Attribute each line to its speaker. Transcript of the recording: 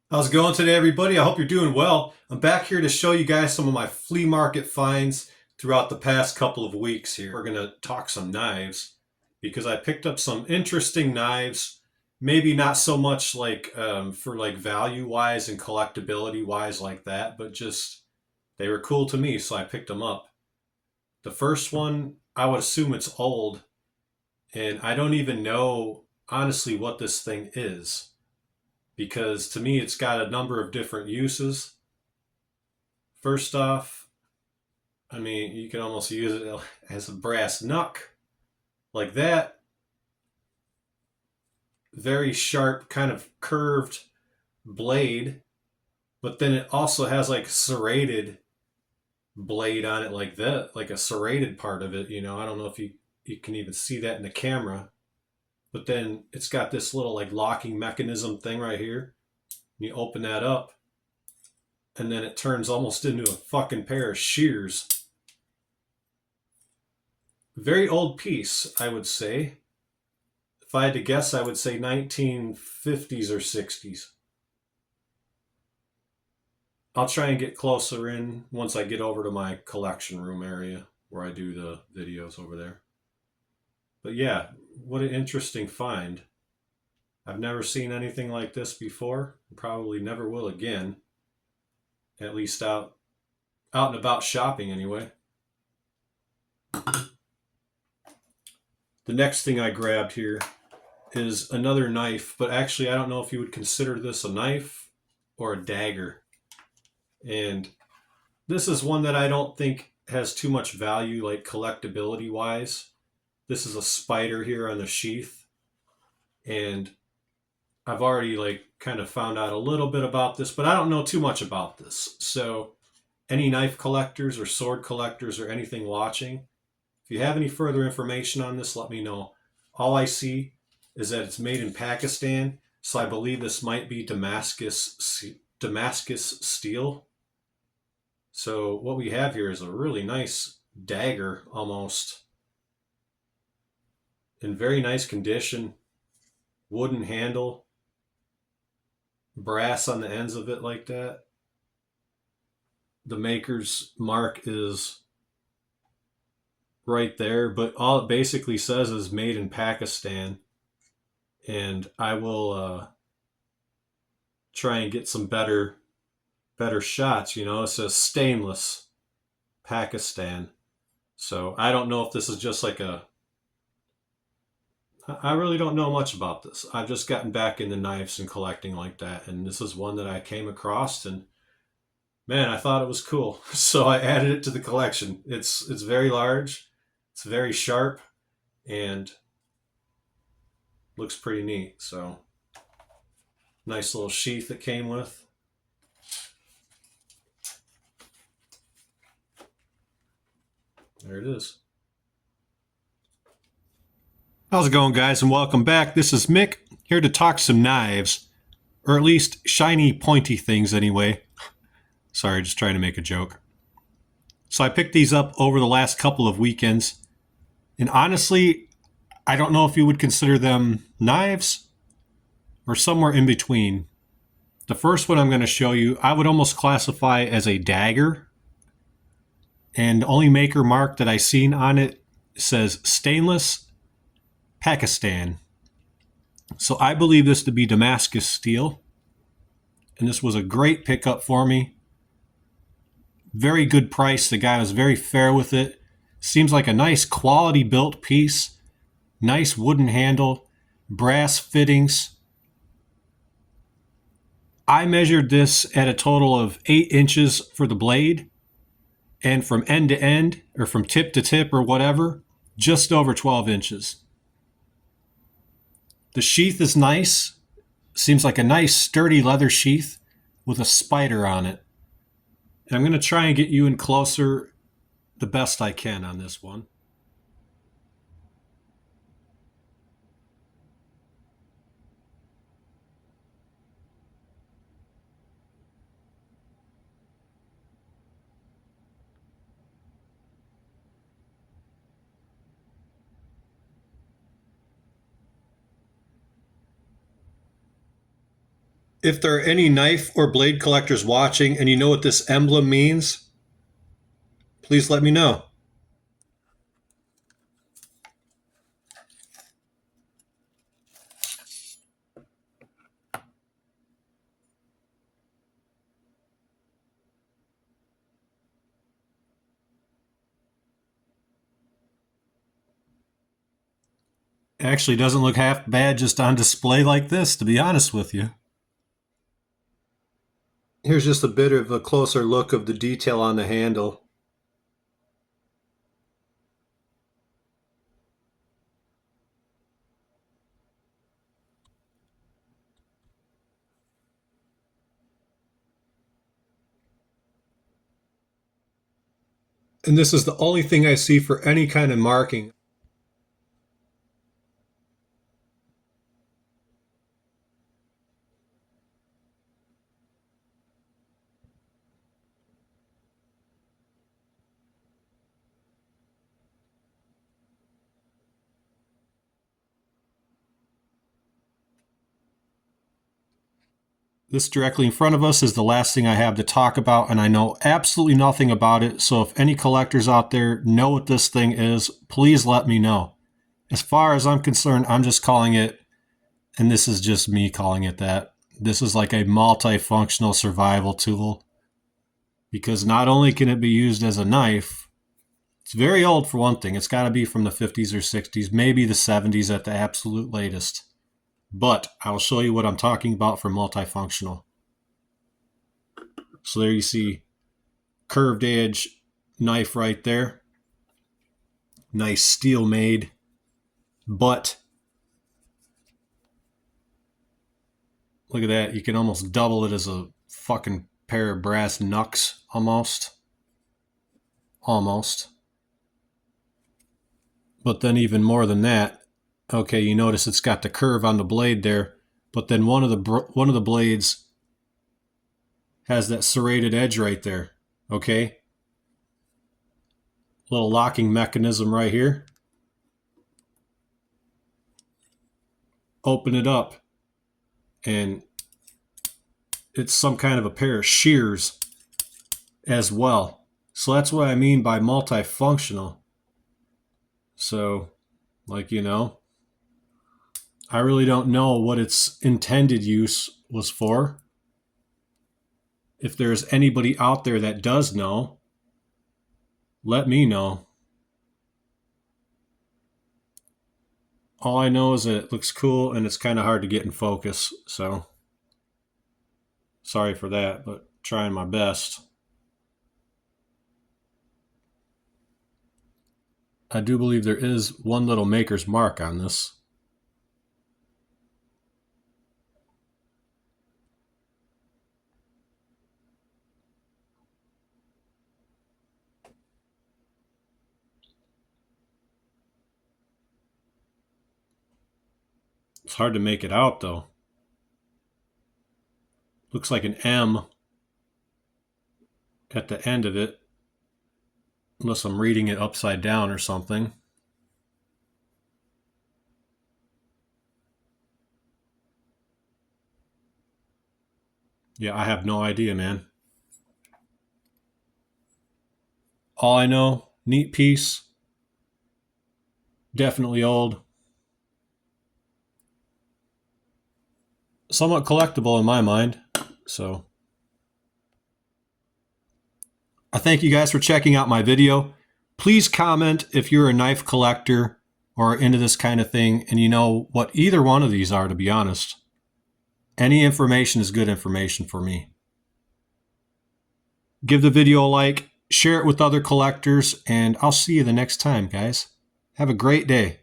Speaker 1: How's it going today, everybody? I hope you're doing well. I'm back here to show you guys some of my flea market finds throughout the past couple of weeks here. We're going to talk some knives because I picked up some interesting knives. Maybe not so much for like value wise and collectability wise like that, but just they were cool to me, so I picked them up. The first one, I would assume it's old, and I don't even know honestly what this thing is because to me it's got a number of different uses. First off, I mean, you can almost use it as a brass knuck like that. Very sharp, kind of curved blade, but then it also has like serrated blade on it like that, like a serrated part of it. I don't know if you can even see that in the camera, but then it's got this little like locking mechanism thing right here. You open that up, and then it turns almost into a fucking pair of shears. Very old piece, I would say. If I had to guess, I would say 1950s or 60s. I'll try and get closer in once I get over to my collection room area where I do the videos over there. But yeah, what an interesting find. I've never seen anything like this before. Probably never will again. At least out and about shopping anyway. The next thing I grabbed here is another knife, but actually I don't know if you would consider this a knife or a dagger. And this is one that I don't think has too much value, like collectability wise. This is a spider here on the sheath, and I've already like kind of found out a little bit about this, but I don't know too much about this. So, any knife collectors or sword collectors or anything watching, if you have any further information on this, let me know. All I see is that it's made in Pakistan, so I believe this might be Damascus steel. So what we have here is a really nice dagger, almost in very nice condition, wooden handle, brass on the ends of it like that. The maker's mark is right there, but all it basically says is made in Pakistan. And I will try and get some better shots. It says stainless Pakistan. So I don't know if this is just like I really don't know much about this. I've just gotten back into knives and collecting like that, and this is one that I came across, and man, I thought it was cool, so I added it to the collection. It's very large, it's very sharp, and looks pretty neat. So nice little sheath it came with. There it is. How's it going, guys, and welcome back. This is Mick, here to talk some knives, or at least shiny, pointy things anyway. Sorry, just trying to make a joke. So I picked these up over the last couple of weekends, and honestly, I don't know if you would consider them knives or somewhere in between. The first one I'm going to show you, I would almost classify as a dagger, and the only maker mark that I seen on it says stainless Pakistan. So I believe this to be Damascus steel, and this was a great pickup for me. Very good price. The guy was very fair with it. Seems like a nice quality built piece. Nice wooden handle, brass fittings. I measured this at a total of 8 inches for the blade, and from end to end, or from tip to tip or whatever, just over 12 inches. The sheath is nice. Seems like a nice sturdy leather sheath with a spider on it. And I'm going to try and get you in closer the best I can on this one. If there are any knife or blade collectors watching and you know what this emblem means, please let me know. Actually doesn't look half bad just on display like this, to be honest with you. Here's just a bit of a closer look of the detail on the handle. And this is the only thing I see for any kind of marking. This directly in front of us is the last thing I have to talk about, and I know absolutely nothing about it. So if any collectors out there know what this thing is, please let me know. As far as I'm concerned, I'm just calling it, and this is just me calling it that, this is like a multifunctional survival tool. Because not only can it be used as a knife, it's very old for one thing. It's got to be from the 50s or 60s, maybe the 70s at the absolute latest. But I'll show you what I'm talking about for multifunctional. So there you see curved edge knife right there. Nice steel made butt. Look at that. You can almost double it as a fucking pair of brass knucks almost. Almost. But then even more than that, okay, you notice it's got the curve on the blade there, but then one of the blades has that serrated edge right there, okay? Little locking mechanism right here. Open it up, and it's some kind of a pair of shears as well. So that's what I mean by multifunctional. So, like, you know, I really don't know what its intended use was for. If there's anybody out there that does know, let me know. All I know is that it looks cool and it's kind of hard to get in focus, so sorry for that, but trying my best. I do believe there is one little maker's mark on this. It's hard to make it out though. Looks like an M at the end of it, unless I'm reading it upside down or something. Yeah, I have no idea, man. All I know, neat piece. Definitely old. Somewhat collectible in my mind. So I thank you guys for checking out my video. Please comment if you're a knife collector or into this kind of thing and you know what either one of these are, to be honest. Any information is good information for me. Give the video a like, share it with other collectors, and I'll see you the next time, guys. Have a great day.